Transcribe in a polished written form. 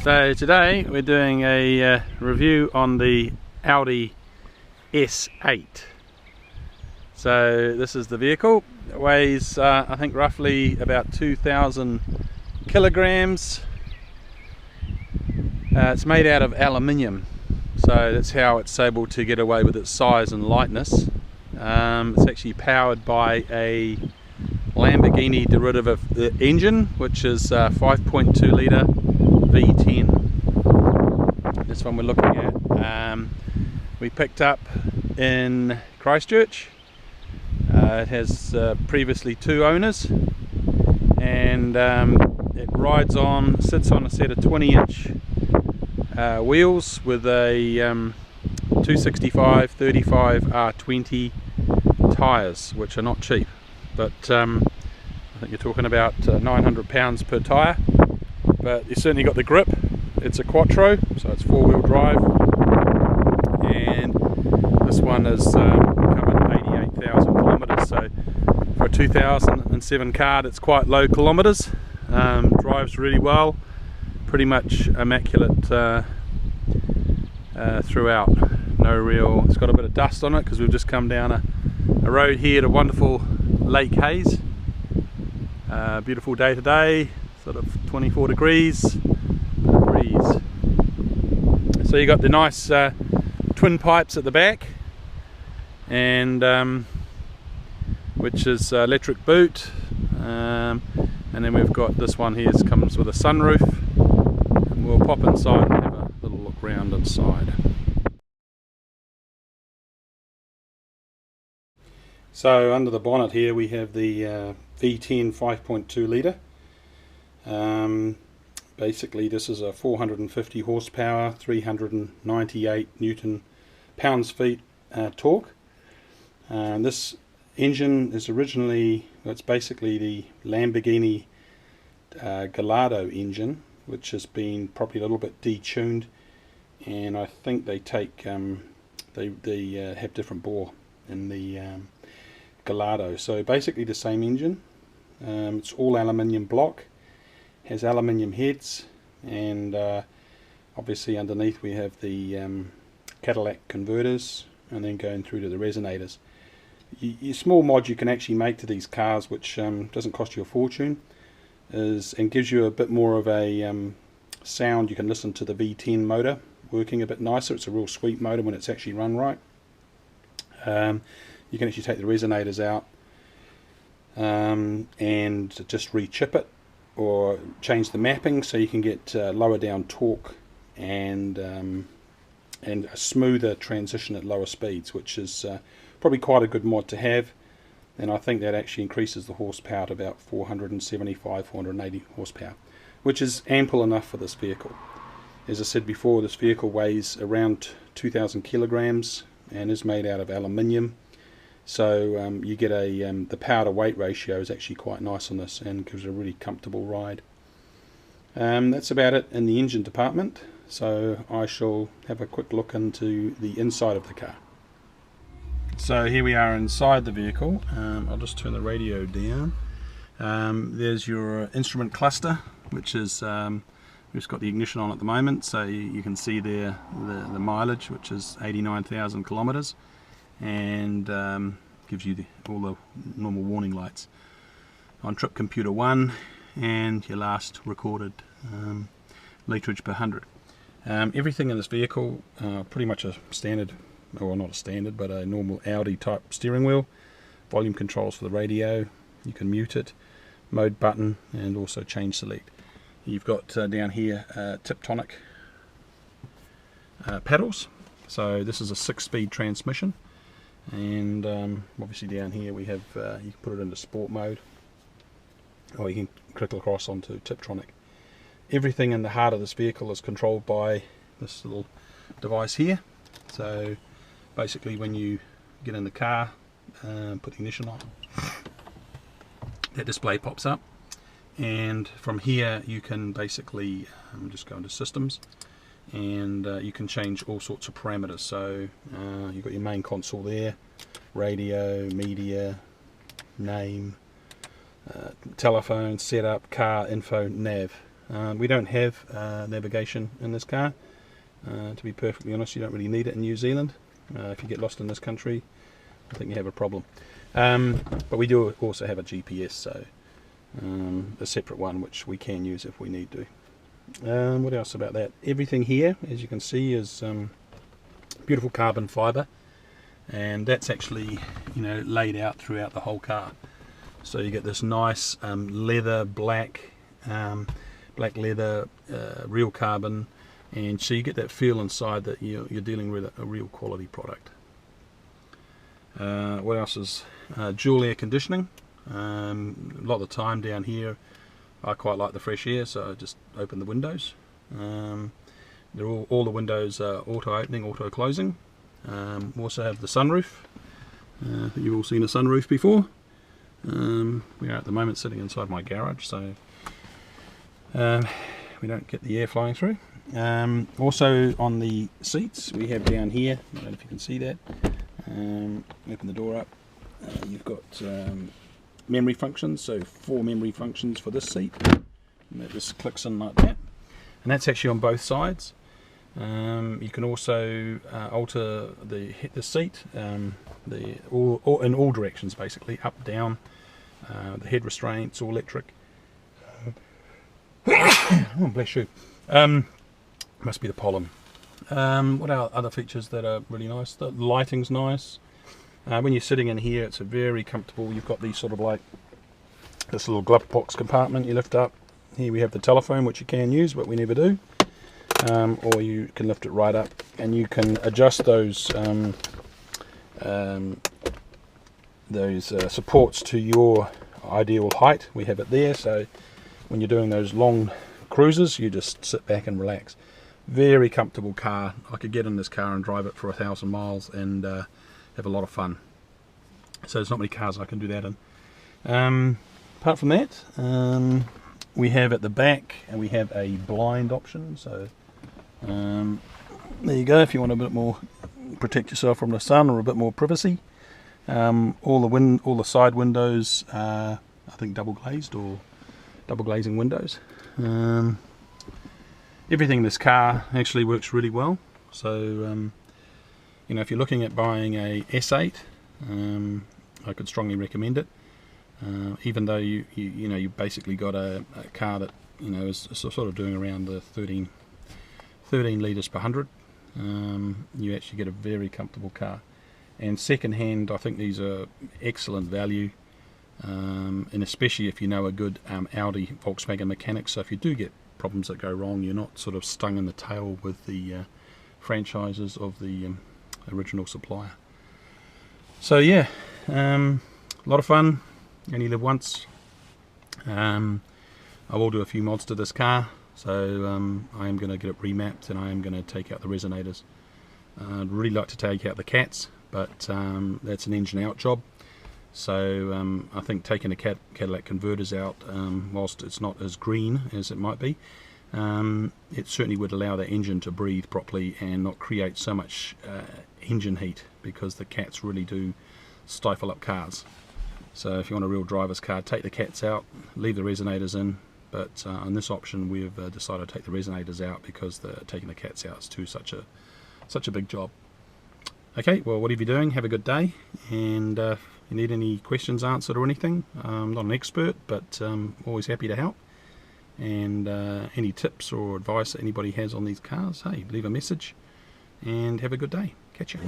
So today we're doing a review on the Audi S8. So this is the vehicle. It weighs I think roughly about 2,000 kilograms. It's made out of aluminium, so that's how it's able to get away with its size and lightness. It's actually powered by a Lamborghini derivative engine, which is 5.2 litre V10. This one we're looking at. We picked up in Christchurch. It has previously 2 owners, and it sits on a set of 20-inch wheels with a 265/35 R20 tyres, which are not cheap, but I think you're talking about £900 per tyre. But you certainly got the grip. It's a quattro, so it's 4-wheel drive, and this one has covered 88,000 kilometres. So for a 2007 car, it's quite low kilometres. Drives really well, pretty much immaculate throughout. It's got a bit of dust on it because we've just come down a road here to wonderful Lake Hayes. Beautiful day today, sort of 24 degrees, breeze. So you got the nice twin pipes at the back, and which is electric boot, and then we've got this one here, comes with a sunroof, and we'll pop inside and have a little look round inside. So under the bonnet here we have the V10 5.2 litre. Basically this is a 450 horsepower, 398 Newton pounds-feet torque. This engine is it's basically the Lamborghini Gallardo engine, which has been probably a little bit detuned, and I think they take they have different bore in the Gallardo. So basically the same engine. It's all aluminium block, has aluminium heads, and obviously underneath we have the Cadillac converters, and then going through to the resonators. Your small mod you can actually make to these cars, which doesn't cost you a fortune, and gives you a bit more of a sound. You can listen to the V10 motor working a bit nicer. It's a real sweet motor when it's actually run right. You can actually take the resonators out and just re-chip it, or change the mapping so you can get lower down torque and a smoother transition at lower speeds, which is probably quite a good mod to have. And I think that actually increases the horsepower to about 480 horsepower, which is ample enough for this vehicle. As I said before, this vehicle weighs around 2,000 kilograms and is made out of aluminium. So you get the power to weight ratio is actually quite nice on this, and gives a really comfortable ride. That's about it in the engine department, so I shall have a quick look into the inside of the car. So here we are inside the vehicle. I'll just turn the radio down. There's your instrument cluster, which is we've just got the ignition on at the moment, so you can see there the mileage, which is 89,000 kilometers. And gives you all the normal warning lights on trip computer 1 and your last recorded literage per 100. Everything in this vehicle pretty much a standard, or not a standard, but a normal Audi type steering wheel. Volume controls for the radio, you can mute it, mode button, and also change select. You've got down here Tiptonic pedals. So this is a 6-speed transmission. And obviously down here we have, you can put it into sport mode, or you can click across onto Tiptronic. Everything in the heart of this vehicle is controlled by this little device here. So basically when you get in the car, put the ignition on, that display pops up, and from here you can basically just go into systems, and you can change all sorts of parameters. So you've got your main console there, radio, media, name, telephone, setup, car info, nav. We don't have navigation in this car. To be perfectly honest, you don't really need it in New Zealand. If you get lost in this country, I think you have a problem. But we do also have a GPS, so a separate one which we can use if we need to. What else about that? Everything here, as you can see, is beautiful carbon fibre, and that's actually, you know, laid out throughout the whole car. So you get this nice leather, black leather, real carbon, and so you get that feel inside that you're dealing with a real quality product. What else is dual air conditioning? A lot of the time down here I quite like the fresh air, so I just open the windows. They're all the windows are auto opening, auto closing. We also have the sunroof. I think you've all seen a sunroof before. We are at the moment sitting inside my garage, so we don't get the air flying through. Also on the seats we have down here, I don't know if you can see that, open the door up, you've got memory functions, so 4 memory functions for this seat, and that just clicks in like that, and that's actually on both sides. You can also alter the seat in all directions, basically, up, down. The head restraints, all electric. Oh, bless you. Must be the pollen. What are other features that are really nice? The lighting's nice. When you're sitting in here, it's a very comfortable. You've got these sort of like this little glove box compartment you lift up. Here we have the telephone, which you can use, but we never do. Or you can lift it right up, and you can adjust those supports to your ideal height. We have it there, so when you're doing those long cruises, you just sit back and relax. Very comfortable car. I could get in this car and drive it for 1,000 miles and have a lot of fun. So there's not many cars I can do that in. Apart from that, we have at the back, and we have a blind option. So there you go. If you want a bit more, protect yourself from the sun or a bit more privacy. All the side windows are, I think, double glazed or double glazing windows. Everything in this car actually works really well. So you know, if you're looking at buying a S8, I could strongly recommend it. Even though you basically got a car that, you know, is sort of doing around the 13 litres per 100, you actually get a very comfortable car. And second-hand, I think these are excellent value, and especially if you know a good Audi Volkswagen mechanic. So if you do get problems that go wrong, you're not sort of stung in the tail with the franchises of the original supplier. So yeah, a lot of fun. Only live once. I will do a few mods to this car, so I am going to get it remapped, and I am going to take out the resonators. I'd really like to take out the cats, but that's an engine out job. So I think taking the catalytic converters out, whilst it's not as green as it might be, it certainly would allow the engine to breathe properly and not create so much engine heat, because the cats really do stifle up cars. So if you want a real driver's car, take the cats out, leave the resonators in, but on this option we've decided to take the resonators out because taking the cats out is such a big job. Okay, well, whatever you're doing, have a good day, and if you need any questions answered or anything, I'm not an expert, but always happy to help. And any tips or advice that anybody has on these cars, hey, leave a message, and have a good day. Catch you.